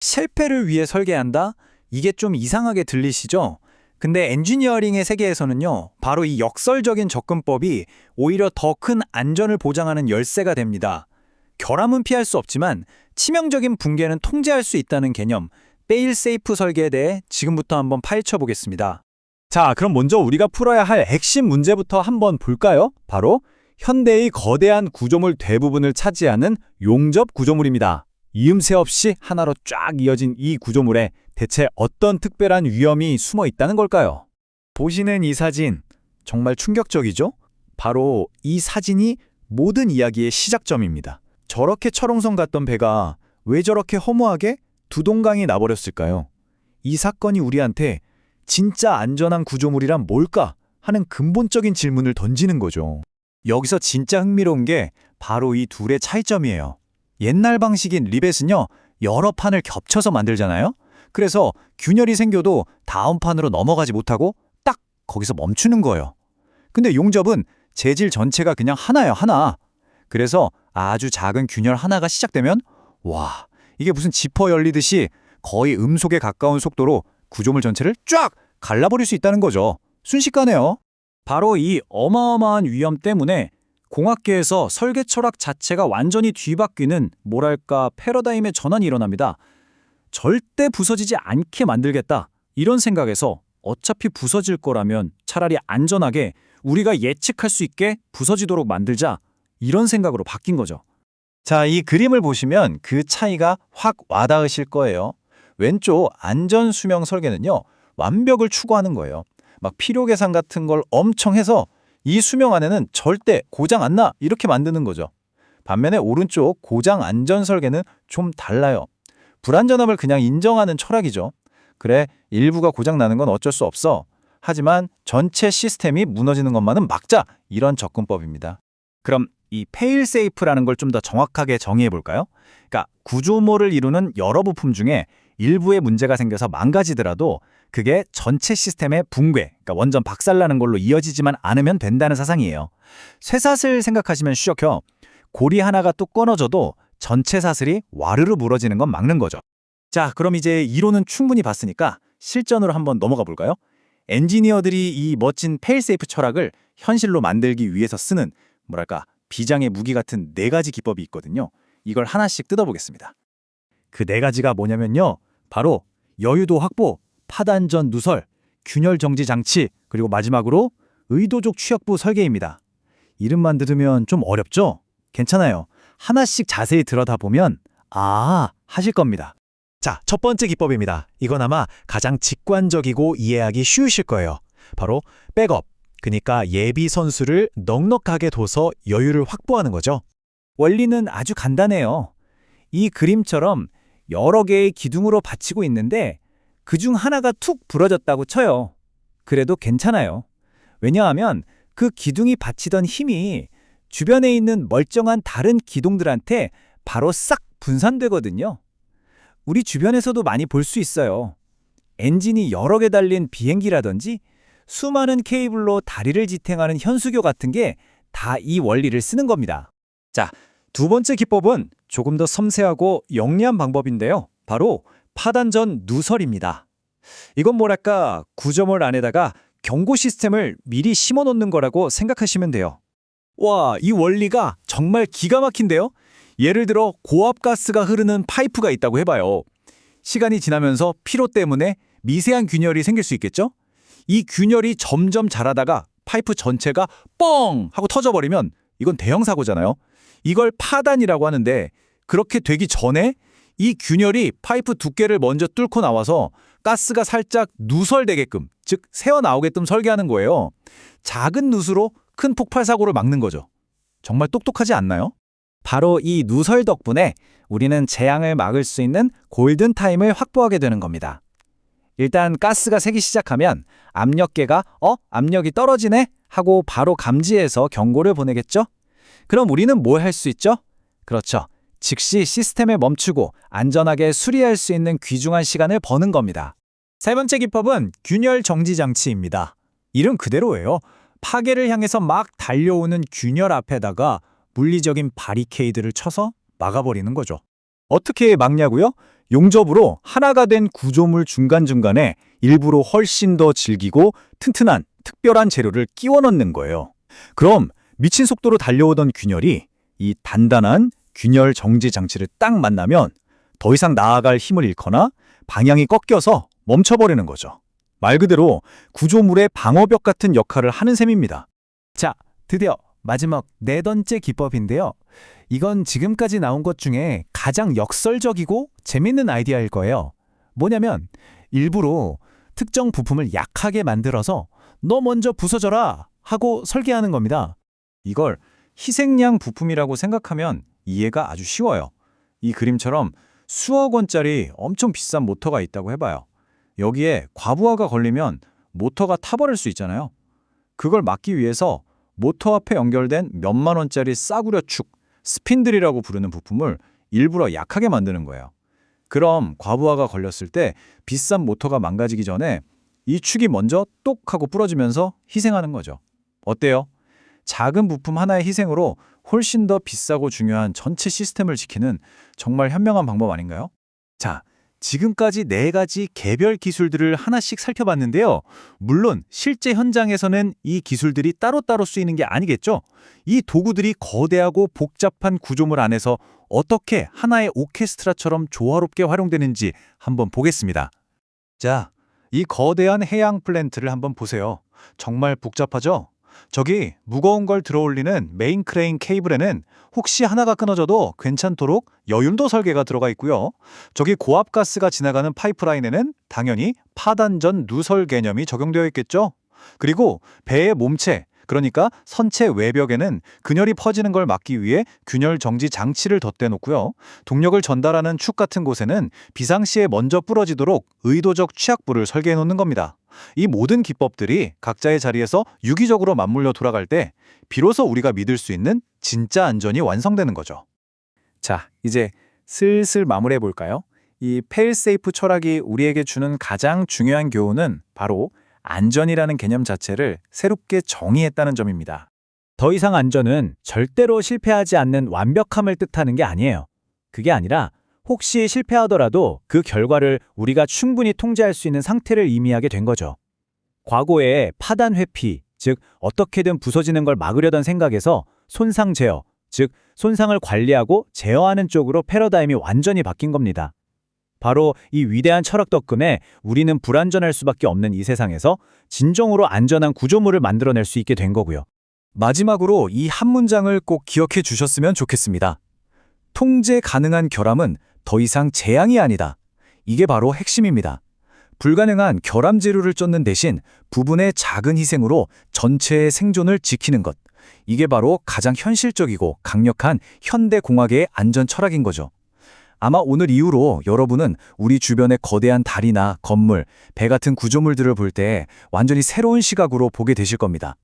실패를 위해 설계한다? 이게 좀 이상하게 들리시죠? 근데 엔지니어링의 세계에서는요, 바로 이 역설적인 접근법이 오히려 더 큰 안전을 보장하는 열쇠가 됩니다. 결함은 피할 수 없지만 치명적인 붕괴는 통제할 수 있다는 개념, 페일 세이프 설계에 대해 지금부터 한번 파헤쳐 보겠습니다. 자, 그럼 먼저 우리가 풀어야 할 핵심 문제부터 한번 볼까요? 바로 현대의 거대한 구조물 대부분을 차지하는 용접 구조물입니다. 이음새 없이 하나로 쫙 이어진 이 구조물에 대체 어떤 특별한 위험이 숨어 있다는 걸까요? 보시는 이 사진, 정말 충격적이죠? 바로 이 사진이 모든 이야기의 시작점입니다. 저렇게 철옹성 같던 배가 왜 저렇게 허무하게 두 동강이 나버렸을까요? 이 사건이 우리한테 진짜 안전한 구조물이란 뭘까 하는 근본적인 질문을 던지는 거죠. 여기서 진짜 흥미로운 게 바로 이 둘의 차이점이에요. 옛날 방식인 리벳은요, 여러 판을 겹쳐서 만들잖아요? 그래서 균열이 생겨도 다음 판으로 넘어가지 못하고 딱 거기서 멈추는 거예요. 근데 용접은 재질 전체가 그냥 하나예요, 하나. 그래서 아주 작은 균열 하나가 시작되면 와, 이게 무슨 지퍼 열리듯이 거의 음속에 가까운 속도로 구조물 전체를 쫙 갈라버릴 수 있다는 거죠. 순식간에요. 바로 이 어마어마한 위험 때문에 공학계에서 설계 철학 자체가 완전히 뒤바뀌는 뭐랄까 패러다임의 전환이 일어납니다. 절대 부서지지 않게 만들겠다. 이런 생각에서 어차피 부서질 거라면 차라리 안전하게 우리가 예측할 수 있게 부서지도록 만들자. 이런 생각으로 바뀐 거죠. 자, 이 그림을 보시면 그 차이가 확 와닿으실 거예요. 왼쪽 안전 수명 설계는요, 완벽을 추구하는 거예요. 막 필요 계산 같은 걸 엄청 해서 이 수명 안에는 절대 고장 안 나 이렇게 만드는 거죠. 반면에 오른쪽 고장 안전 설계는 좀 달라요. 불안전함을 그냥 인정하는 철학이죠. 그래, 일부가 고장 나는 건 어쩔 수 없어. 하지만 전체 시스템이 무너지는 것만은 막자. 이런 접근법입니다. 그럼 이 페일 세이프라는 걸 좀 더 정확하게 정의해 볼까요? 그러니까 구조물을 이루는 여러 부품 중에 일부에 문제가 생겨서 망가지더라도 그게 전체 시스템의 붕괴, 그러니까 완전 박살나는 걸로 이어지지만 않으면 된다는 사상이에요. 쇠사슬 생각하시면 쉬워요. 고리 하나가 뚝 끊어져도 전체 사슬이 와르르 무너지는 건 막는 거죠. 자, 그럼 이제 이론은 충분히 봤으니까 실전으로 한번 넘어가 볼까요? 엔지니어들이 이 멋진 페일세이프 철학을 현실로 만들기 위해서 쓰는 뭐랄까 비장의 무기 같은 4가지 기법이 있거든요. 이걸 하나씩 뜯어보겠습니다. 그 4가지가 뭐냐면요. 바로 여유도 확보, 파단전 누설, 균열 정지 장치, 그리고 마지막으로 의도적 취약부 설계입니다. 이름만 들으면 좀 어렵죠? 괜찮아요. 하나씩 자세히 들여다보면 하실 겁니다. 자, 첫 번째 기법입니다. 이건 아마 가장 직관적이고 이해하기 쉬우실 거예요. 바로 백업, 그러니까 예비 선수를 넉넉하게 둬서 여유를 확보하는 거죠. 원리는 아주 간단해요. 이 그림처럼 여러 개의 기둥으로 받치고 있는데 그중 하나가 툭 부러졌다고 쳐요. 그래도 괜찮아요. 왜냐하면 그 기둥이 받치던 힘이 주변에 있는 멀쩡한 다른 기둥들한테 바로 싹 분산되거든요. 우리 주변에서도 많이 볼 수 있어요. 엔진이 여러 개 달린 비행기라든지 수많은 케이블로 다리를 지탱하는 현수교 같은 게 다 이 원리를 쓰는 겁니다. 자, 두 번째 기법은 조금 더 섬세하고 영리한 방법인데요. 바로 파단전 누설입니다. 이건 뭐랄까 구조물 안에다가 경고 시스템을 미리 심어 놓는 거라고 생각하시면 돼요. 와, 이 원리가 정말 기가 막힌데요? 예를 들어 고압가스가 흐르는 파이프가 있다고 해봐요. 시간이 지나면서 피로 때문에 미세한 균열이 생길 수 있겠죠? 이 균열이 점점 자라다가 파이프 전체가 뻥 하고 터져버리면 이건 대형 사고잖아요. 이걸 파단이라고 하는데 그렇게 되기 전에 이 균열이 파이프 두께를 먼저 뚫고 나와서 가스가 살짝 누설되게끔, 즉 새어나오게끔 설계하는 거예요. 작은 누수로 큰 폭발 사고를 막는 거죠. 정말 똑똑하지 않나요? 바로 이 누설 덕분에 우리는 재앙을 막을 수 있는 골든타임을 확보하게 되는 겁니다. 일단 가스가 새기 시작하면 압력계가 압력이 떨어지네? 하고 바로 감지해서 경고를 보내겠죠? 그럼 우리는 뭘 할 수 있죠? 그렇죠. 즉시 시스템을 멈추고 안전하게 수리할 수 있는 귀중한 시간을 버는 겁니다. 세 번째 기법은 균열 정지 장치입니다. 이름 그대로예요. 파괴를 향해서 막 달려오는 균열 앞에다가 물리적인 바리케이드를 쳐서 막아버리는 거죠. 어떻게 막냐고요? 용접으로 하나가 된 구조물 중간중간에 일부러 훨씬 더 질기고 튼튼한 특별한 재료를 끼워 넣는 거예요. 그럼 미친 속도로 달려오던 균열이 이 단단한 균열 정지 장치를 딱 만나면 더 이상 나아갈 힘을 잃거나 방향이 꺾여서 멈춰버리는 거죠. 말 그대로 구조물의 방어벽 같은 역할을 하는 셈입니다. 자, 드디어 마지막 네 번째 기법인데요. 이건 지금까지 나온 것 중에 가장 역설적이고 재밌는 아이디어일 거예요. 뭐냐면 일부러 특정 부품을 약하게 만들어서 너 먼저 부서져라 하고 설계하는 겁니다. 이걸 희생양 부품이라고 생각하면 이해가 아주 쉬워요. 이 그림처럼 수억 원짜리 엄청 비싼 모터가 있다고 해봐요. 여기에 과부하가 걸리면 모터가 타버릴 수 있잖아요. 그걸 막기 위해서 모터 앞에 연결된 몇만 원짜리 싸구려 축, 스핀들이라고 부르는 부품을 일부러 약하게 만드는 거예요. 그럼 과부하가 걸렸을 때 비싼 모터가 망가지기 전에 이 축이 먼저 똑 하고 부러지면서 희생하는 거죠. 어때요? 작은 부품 하나의 희생으로 훨씬 더 비싸고 중요한 전체 시스템을 지키는 정말 현명한 방법 아닌가요? 자, 지금까지 네 가지 개별 기술들을 하나씩 살펴봤는데요. 물론 실제 현장에서는 이 기술들이 따로따로 쓰이는 게 아니겠죠? 이 도구들이 거대하고 복잡한 구조물 안에서 어떻게 하나의 오케스트라처럼 조화롭게 활용되는지 한번 보겠습니다. 자, 이 거대한 해양 플랜트를 한번 보세요. 정말 복잡하죠? 저기 무거운 걸 들어올리는 메인 크레인 케이블에는 혹시 하나가 끊어져도 괜찮도록 여윤도 설계가 들어가 있고요. 저기 고압 가스가 지나가는 파이프라인에는 당연히 파단전 누설 개념이 적용되어 있겠죠. 그리고 배의 몸체, 그러니까 선체 외벽에는 균열이 퍼지는 걸 막기 위해 균열 정지 장치를 덧대놓고요. 동력을 전달하는 축 같은 곳에는 비상시에 먼저 부러지도록 의도적 취약부를 설계해 놓는 겁니다. 이 모든 기법들이 각자의 자리에서 유기적으로 맞물려 돌아갈 때 비로소 우리가 믿을 수 있는 진짜 안전이 완성되는 거죠. 자, 이제 슬슬 마무리해 볼까요? 이 페일세이프 철학이 우리에게 주는 가장 중요한 교훈은 바로 안전이라는 개념 자체를 새롭게 정의했다는 점입니다. 더 이상 안전은 절대로 실패하지 않는 완벽함을 뜻하는 게 아니에요. 그게 아니라 혹시 실패하더라도 그 결과를 우리가 충분히 통제할 수 있는 상태를 의미하게 된 거죠. 과거에 파단 회피, 즉 어떻게든 부서지는 걸 막으려던 생각에서 손상 제어, 즉 손상을 관리하고 제어하는 쪽으로 패러다임이 완전히 바뀐 겁니다. 바로 이 위대한 철학 덕분에 우리는 불안전할 수밖에 없는 이 세상에서 진정으로 안전한 구조물을 만들어낼 수 있게 된 거고요. 마지막으로 이 한 문장을 꼭 기억해 주셨으면 좋겠습니다. 통제 가능한 결함은 더 이상 재앙이 아니다. 이게 바로 핵심입니다. 불가능한 결함 재료를 쫓는 대신 부분의 작은 희생으로 전체의 생존을 지키는 것. 이게 바로 가장 현실적이고 강력한 현대공학의 안전 철학인 거죠. 아마 오늘 이후로 여러분은 우리 주변의 거대한 다리나 건물, 배 같은 구조물들을 볼 때 완전히 새로운 시각으로 보게 되실 겁니다.